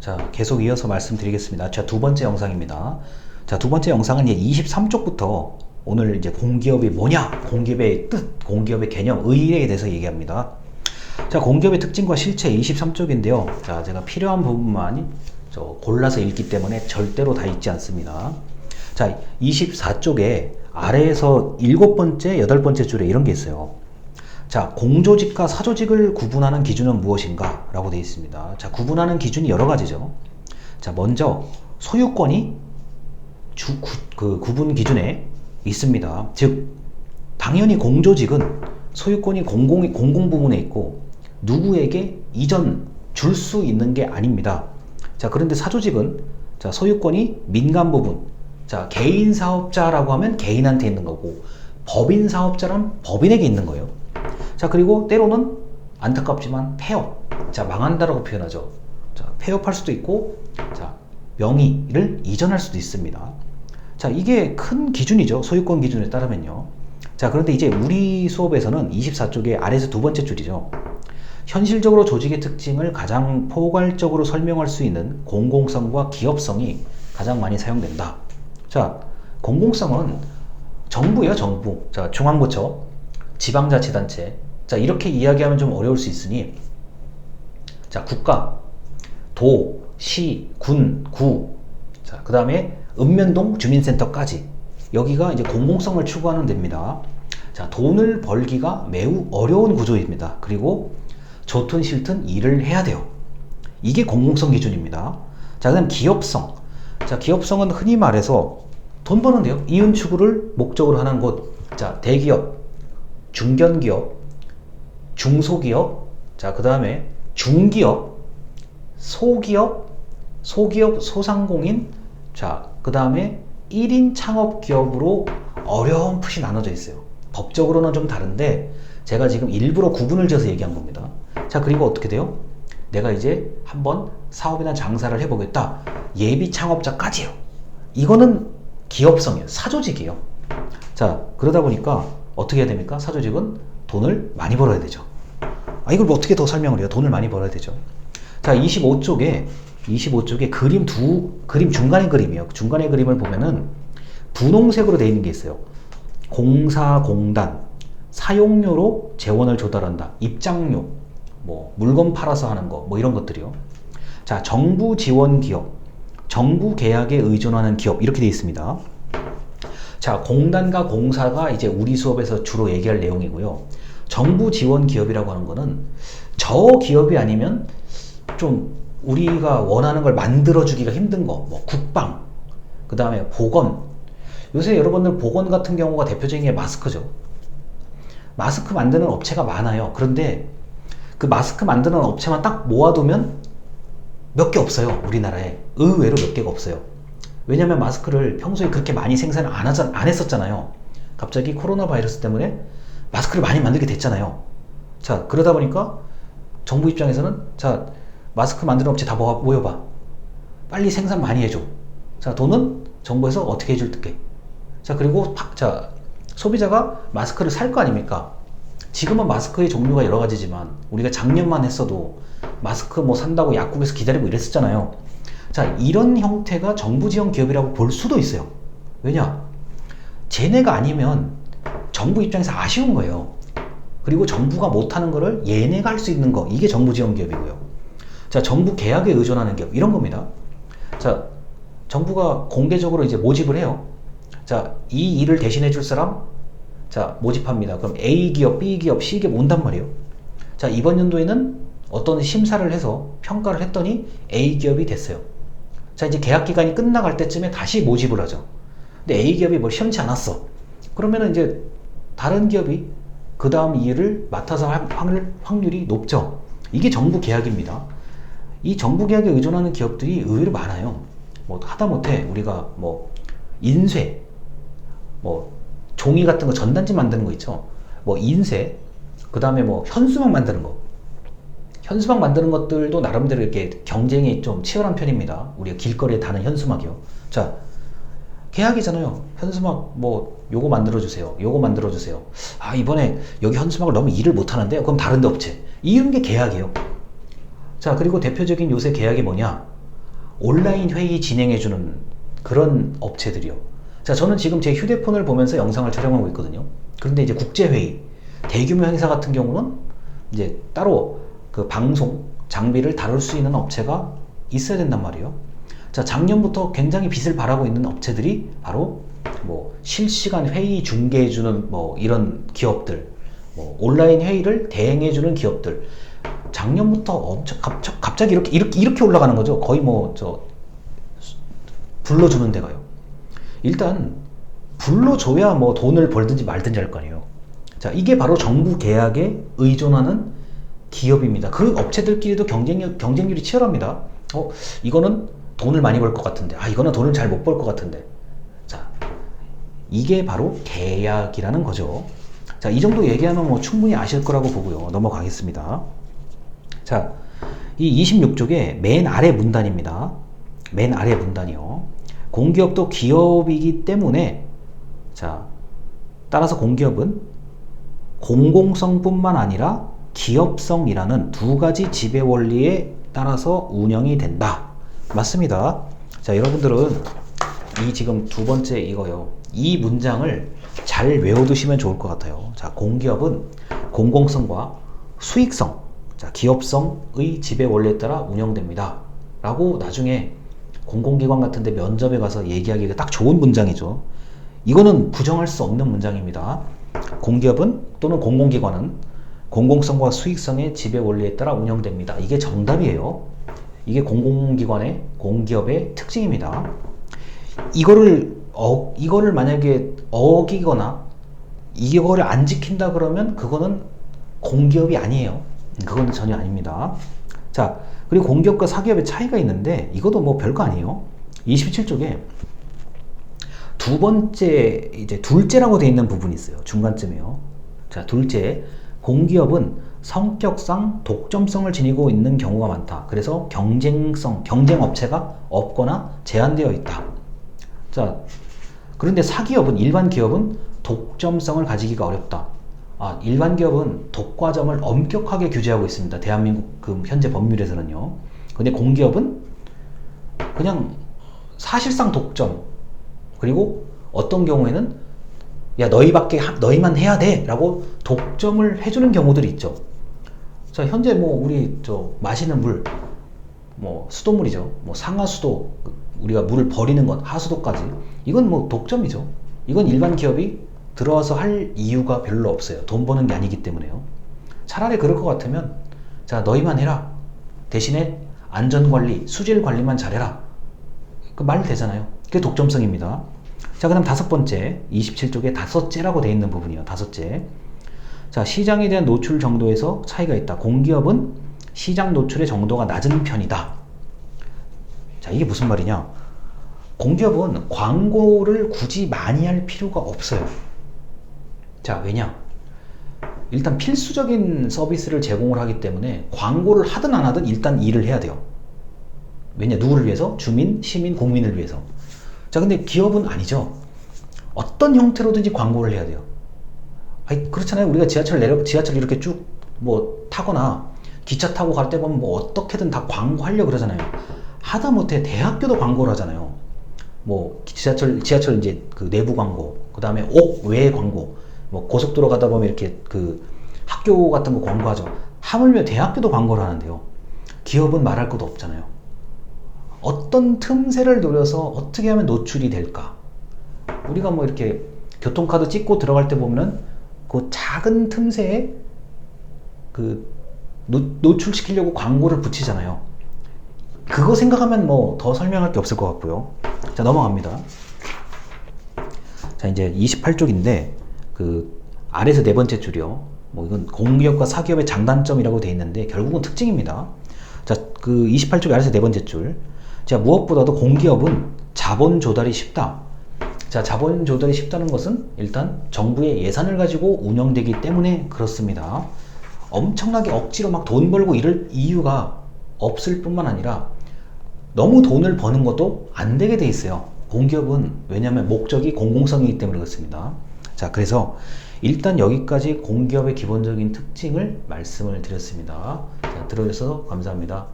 자, 계속 이어서 말씀드리겠습니다. 자, 두 번째 영상입니다. 자, 두 번째 영상은 이제 23쪽부터 오늘 이제 공기업이 뭐냐, 공기업의 뜻, 공기업의 개념, 의의에 대해서 얘기합니다. 자, 공기업의 특징과 실체 23쪽인데요. 자, 제가 필요한 부분만 골라서 읽기 때문에 절대로 다 읽지 않습니다. 자, 24쪽에 아래에서 7번째, 8번째 줄에 이런 게 있어요. 자, 공조직과 사조직을 구분하는 기준은 무엇인가? 라고 되어 있습니다. 자, 구분하는 기준이 여러 가지죠. 자, 먼저 소유권이 구분 기준에 있습니다. 즉, 당연히 공조직은 소유권이 공공 부문에 있고 누구에게 이전 줄 수 있는 게 아닙니다. 자, 그런데 사조직은 자, 소유권이 민간 부분, 자, 개인 사업자라고 하면 개인한테 있는 거고 법인 사업자란 법인에게 있는 거예요. 자, 그리고 때로는 안타깝지만 폐업, 자, 망한다라고 표현하죠. 자, 폐업할 수도 있고, 자, 명의를 이전할 수도 있습니다. 자, 이게 큰 기준이죠. 소유권 기준에 따르면요. 자, 그런데 이제 우리 수업에서는 24쪽의 아래에서 두 번째 줄이죠. 현실적으로 조직의 특징을 가장 포괄적으로 설명할 수 있는 공공성과 기업성이 가장 많이 사용된다. 자, 공공성은 정부예요, 정부. 자, 중앙부처, 지방자치단체. 자, 이렇게 이야기하면 좀 어려울 수 있으니, 자, 국가, 도, 시, 군, 구, 자, 그 다음에 읍면동 주민센터까지. 여기가 이제 공공성을 추구하는 데입니다. 자, 돈을 벌기가 매우 어려운 구조입니다. 그리고 좋든 싫든 일을 해야 돼요. 이게 공공성 기준입니다. 자, 그 다음 기업성. 자, 기업성은 흔히 말해서 돈 버는데요. 이윤 추구를 목적으로 하는 곳. 자, 대기업, 중견기업, 중소기업, 자, 그 다음에 중기업, 소기업, 소상공인, 자, 그 다음에 1인 창업기업으로 어렴풋이 나눠져 있어요. 법적으로는 좀 다른데 제가 지금 일부러 구분을 지어서 얘기한 겁니다. 자, 그리고 어떻게 돼요? 내가 이제 한번 사업이나 장사를 해보겠다. 예비 창업자까지요. 이거는 기업성이에요. 사조직이에요. 자, 그러다 보니까 어떻게 해야 됩니까? 사조직은 돈을 많이 벌어야 되죠. 아, 이걸 뭐 어떻게 더 설명을 해요? 돈을 많이 벌어야 되죠. 자, 25쪽에 그림 중간의 그림이에요. 중간의 그림을 보면은 분홍색으로 되어 있는 게 있어요. 공사공단, 사용료로 재원을 조달한다. 입장료, 뭐 물건 팔아서 하는 거, 뭐 이런 것들이요. 자, 정부 지원 기업, 정부 계약에 의존하는 기업, 이렇게 되어 있습니다. 자, 공단과 공사가 이제 우리 수업에서 주로 얘기할 내용이고요. 정부 지원 기업이라고 하는 거는 저 기업이 아니면 좀 우리가 원하는 걸 만들어주기가 힘든 거, 뭐 국방, 그 다음에 보건. 요새 여러분들 보건 같은 경우가 대표적인 게 마스크죠. 마스크 만드는 업체가 많아요. 그런데 그 마스크 만드는 업체만 딱 모아두면 몇 개 없어요. 우리나라에. 의외로 몇 개가 없어요. 왜냐면 마스크를 평소에 그렇게 많이 생산을 안 했었잖아요. 갑자기 코로나 바이러스 때문에 마스크를 많이 만들게 됐잖아요. 자, 그러다 보니까 정부 입장에서는 자, 마스크 만드는 업체 다 모여봐. 빨리 생산 많이 해줘. 자, 돈은 정부에서 어떻게 해줄 게. 자, 그리고 자, 소비자가 마스크를 살 거 아닙니까? 지금은 마스크의 종류가 여러 가지지만 우리가 작년만 했어도 마스크 뭐 산다고 약국에서 기다리고 이랬었잖아요. 자, 이런 형태가 정부 지원 기업이라고 볼 수도 있어요. 왜냐? 쟤네가 아니면 정부 입장에서 아쉬운 거예요. 그리고 정부가 못하는 거를 얘네가 할 수 있는 거, 이게 정부 지원 기업이고요. 자, 정부 계약에 의존하는 기업, 이런 겁니다. 자, 정부가 공개적으로 이제 모집을 해요. 자, 이 일을 대신해 줄 사람, 자, 모집합니다. 그럼 A 기업, B 기업, C 기업 온단 말이에요. 자, 이번 연도에는 어떤 심사를 해서 평가를 했더니 A 기업이 됐어요. 자, 이제 계약 기간이 끝나갈 때쯤에 다시 모집을 하죠. 근데 A 기업이 뭐 시원치 않았어. 그러면은 이제 다른 기업이 그 다음 일을 맡아서 할 확률이 높죠. 이게 정부 계약입니다. 이 정부 계약에 의존하는 기업들이 의외로 많아요. 뭐 하다못해 우리가 뭐 인쇄, 뭐 종이 같은 거 전단지 만드는 거 있죠. 뭐 인쇄, 그 다음에 뭐 현수막 만드는 거. 현수막 만드는 것들도 나름대로 이렇게 경쟁이 좀 치열한 편입니다. 우리가 길거리에 다는 현수막이요. 자, 계약이잖아요. 현수막 뭐 요거 만들어주세요. 요거 만들어주세요. 아, 이번에 여기 현수막을 너무 일을 못하는데요. 그럼 다른 데 업체. 이런 게 계약이에요. 자, 그리고 대표적인 요새 계약이 뭐냐? 온라인 회의 진행해주는 그런 업체들이요. 자, 저는 지금 제 휴대폰을 보면서 영상을 촬영하고 있거든요. 그런데 이제 국제회의, 대규모 행사 같은 경우는 이제 따로 그 방송 장비를 다룰 수 있는 업체가 있어야 된단 말이에요. 자, 작년부터 굉장히 빛을 발하고 있는 업체들이 바로 뭐 실시간 회의 중계해주는 뭐 이런 기업들, 뭐 온라인 회의를 대행해주는 기업들. 작년부터 엄청 갑자기 이렇게 올라가는 거죠. 거의 뭐 불러주는 데가요. 일단 불러줘야 뭐 돈을 벌든지 말든지 할 거 아니에요. 자, 이게 바로 정부 계약에 의존하는 기업입니다. 그 업체들끼리도 경쟁률이 치열합니다. 이거는 돈을 많이 벌 것 같은데, 이거는 돈을 잘 못 벌 것 같은데. 자, 이게 바로 계약이라는 거죠. 자, 이 정도 얘기하면 뭐 충분히 아실 거라고 보고요. 넘어가겠습니다. 자, 이 26쪽에 맨 아래 문단입니다. 맨 아래 문단이요. 공기업도 기업이기 때문에, 자, 따라서 공기업은 공공성뿐만 아니라 기업성이라는 두 가지 지배 원리에 따라서 운영이 된다. 맞습니다. 자, 여러분들은 이 지금 두 번째 이거요. 이 문장을 잘 외워두시면 좋을 것 같아요. 자, 공기업은 공공성과 수익성, 자, 기업성의 지배 원리에 따라 운영됩니다. 라고 나중에 공공기관 같은데 면접에 가서 얘기하기가 딱 좋은 문장이죠. 이거는 부정할 수 없는 문장입니다. 공기업은 또는 공공기관은 공공성과 수익성의 지배 원리에 따라 운영됩니다. 이게 정답이에요. 이게 공공기관의 공기업의 특징입니다. 이거를 만약에 어기거나 이거를 안 지킨다 그러면 그거는 공기업이 아니에요. 그건 전혀 아닙니다. 자, 그리고 공기업과 사기업의 차이가 있는데 이것도 뭐 별거 아니에요. 27쪽에 두 번째, 이제 둘째라고 되어 있는 부분이 있어요. 중간쯤이요. 자, 둘째, 공기업은 성격상 독점성을 지니고 있는 경우가 많다. 그래서 경쟁 업체가 없거나 제한되어 있다. 자, 그런데 사기업은, 일반 기업은 독점성을 가지기가 어렵다. 일반 기업은 독과점을 엄격하게 규제하고 있습니다. 대한민국 그 현재 법률에서는요. 근데 공기업은 그냥 사실상 독점, 그리고 어떤 경우에는 야, 너희만 해야 돼 라고 독점을 해주는 경우들이 있죠. 자, 현재 뭐 우리 마시는 물, 뭐 수돗물이죠. 뭐 상하수도, 우리가 물을 버리는 것, 하수도까지, 이건 뭐 독점이죠. 이건 일반 기업이 들어와서 할 이유가 별로 없어요. 돈 버는 게 아니기 때문에요. 차라리 그럴 것 같으면, 자, 너희만 해라. 대신에 안전관리, 수질관리만 잘해라. 그 말 되잖아요. 그게 독점성입니다. 자, 그 다음 다섯 번째, 27쪽에 다섯째라고 되어 있는 부분이요. 다섯째. 자, 시장에 대한 노출 정도에서 차이가 있다. 공기업은 시장 노출의 정도가 낮은 편이다. 자, 이게 무슨 말이냐? 공기업은 광고를 굳이 많이 할 필요가 없어요. 자, 왜냐? 일단 필수적인 서비스를 제공을 하기 때문에 광고를 하든 안 하든 일단 일을 해야 돼요. 왜냐? 누구를 위해서? 주민, 시민, 국민을 위해서. 자, 근데 기업은 아니죠. 어떤 형태로든지 광고를 해야 돼요. 그렇잖아요. 우리가 지하철 이렇게 쭉 뭐 타거나 기차 타고 갈 때 보면 뭐 어떻게든 다 광고하려고 그러잖아요. 하다못해 대학교도 광고를 하잖아요. 뭐 지하철 이제 그 내부 광고, 그 다음에 옥 외 광고, 뭐 고속도로 가다 보면 이렇게 그 학교 같은 거 광고하죠. 하물며 대학교도 광고를 하는데요. 기업은 말할 것도 없잖아요. 어떤 틈새를 노려서 어떻게 하면 노출이 될까? 우리가 뭐 이렇게 교통카드 찍고 들어갈 때 보면은 그 작은 틈새에 그 노출시키려고 광고를 붙이잖아요. 그거 생각하면 뭐 더 설명할 게 없을 것 같고요. 자, 넘어갑니다. 자, 이제 28쪽인데 그 아래에서 네 번째 줄이요. 뭐 이건 공기업과 사기업의 장단점이라고 되어 있는데 결국은 특징입니다. 자, 그 28쪽 아래에서 네 번째 줄. 자, 무엇보다도 공기업은 자본 조달이 쉽다. 자, 자본 조달이 쉽다는 것은 일단 정부의 예산을 가지고 운영되기 때문에 그렇습니다. 엄청나게 억지로 막 돈 벌고 이럴 이유가 없을 뿐만 아니라 너무 돈을 버는 것도 안 되게 돼 있어요. 공기업은 왜냐하면 목적이 공공성이기 때문에 그렇습니다. 자, 그래서 일단 여기까지 공기업의 기본적인 특징을 말씀을 드렸습니다. 자, 들어주셔서 감사합니다.